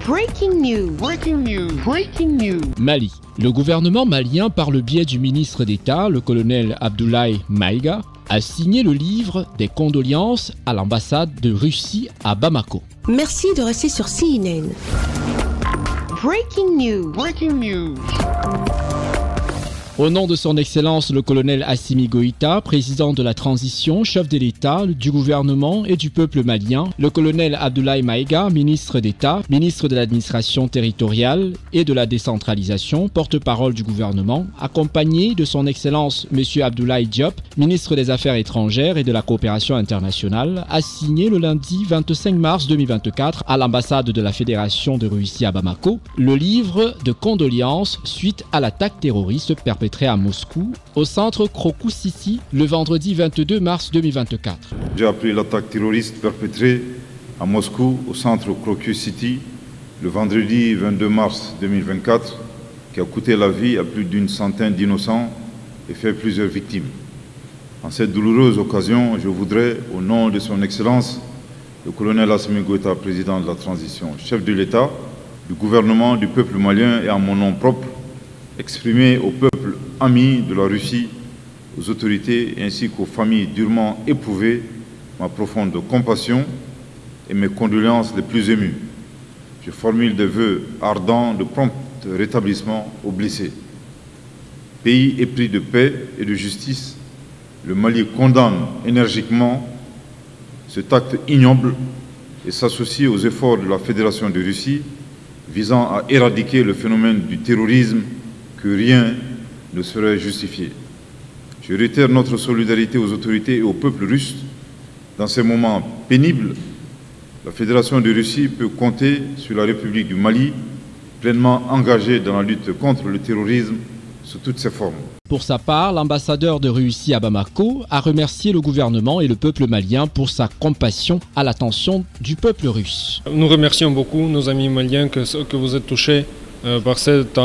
Breaking news. Breaking news. Breaking news. Mali. Le gouvernement malien, par le biais du ministre d'État, le colonel Abdoulaye Maïga, a signé le livre des condoléances à l'ambassade de Russie à Bamako. Merci de rester sur CNN. Breaking news. Breaking news. Au nom de son Excellence le colonel Assimi Goïta, président de la transition, chef de l'État, du gouvernement et du peuple malien, le colonel Abdoulaye Maïga, ministre d'État, ministre de l'administration territoriale et de la décentralisation, porte-parole du gouvernement, accompagné de son Excellence M. Abdoulaye Diop, ministre des Affaires étrangères et de la coopération internationale, a signé le lundi 25 mars 2024 à l'ambassade de la Fédération de Russie à Bamako le livre de condoléances suite à l'attaque terroriste perpétrée à Moscou, au centre Krokus City, le vendredi 22 mars 2024. J'ai appris l'attaque terroriste perpétrée à Moscou, au centre Krokus City, le vendredi 22 mars 2024, qui a coûté la vie à plus d'une centaine d'innocents et fait plusieurs victimes. En cette douloureuse occasion, je voudrais, au nom de son Excellence, le colonel Assimi Goïta, président de la transition, chef de l'État, du gouvernement, du peuple malien et en mon nom propre, exprimer au peuple ami de la Russie, aux autorités ainsi qu'aux familles durement éprouvées ma profonde compassion et mes condoléances les plus émues. Je formule des vœux ardents de prompt rétablissement aux blessés. Pays épris de paix et de justice, le Mali condamne énergiquement cet acte ignoble et s'associe aux efforts de la Fédération de Russie visant à éradiquer le phénomène du terrorisme que rien ne serait justifié. Je réitère notre solidarité aux autorités et au peuple russe. Dans ces moments pénibles, la Fédération de Russie peut compter sur la République du Mali, pleinement engagée dans la lutte contre le terrorisme sous toutes ses formes. Pour sa part, l'ambassadeur de Russie à Bamako a remercié le gouvernement et le peuple malien pour sa compassion à l'attention du peuple russe. Nous remercions beaucoup nos amis maliens que vous êtes touchés par cet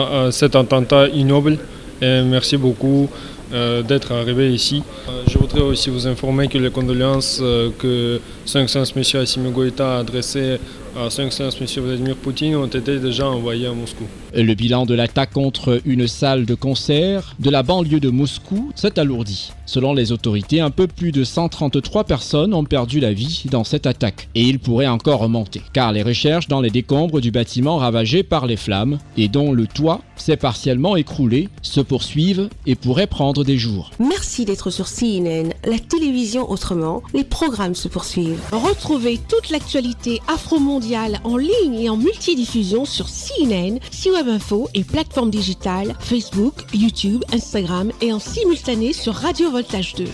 attentat ignoble. Et merci beaucoup d'être arrivé ici. Je voudrais aussi vous informer que les condoléances que Son Excellence M. Assimi Goïta a adressées à Son Excellence M. Vladimir Poutine ont été déjà envoyées à Moscou. Le bilan de l'attaque contre une salle de concert de la banlieue de Moscou s'est alourdi. Selon les autorités, un peu plus de 133 personnes ont perdu la vie dans cette attaque. Et il pourrait encore remonter, car les recherches dans les décombres du bâtiment ravagé par les flammes et dont le toit s'est partiellement écroulé se poursuivent et pourraient prendre des jours. Merci d'être sur CNN, la télévision autrement. Les programmes se poursuivent. Retrouvez toute l'actualité afro-mondiale en ligne et en multidiffusion sur CNN, C-Web Info et plateformes digitales, Facebook, YouTube, Instagram et en simultané sur Radio Voltage 2.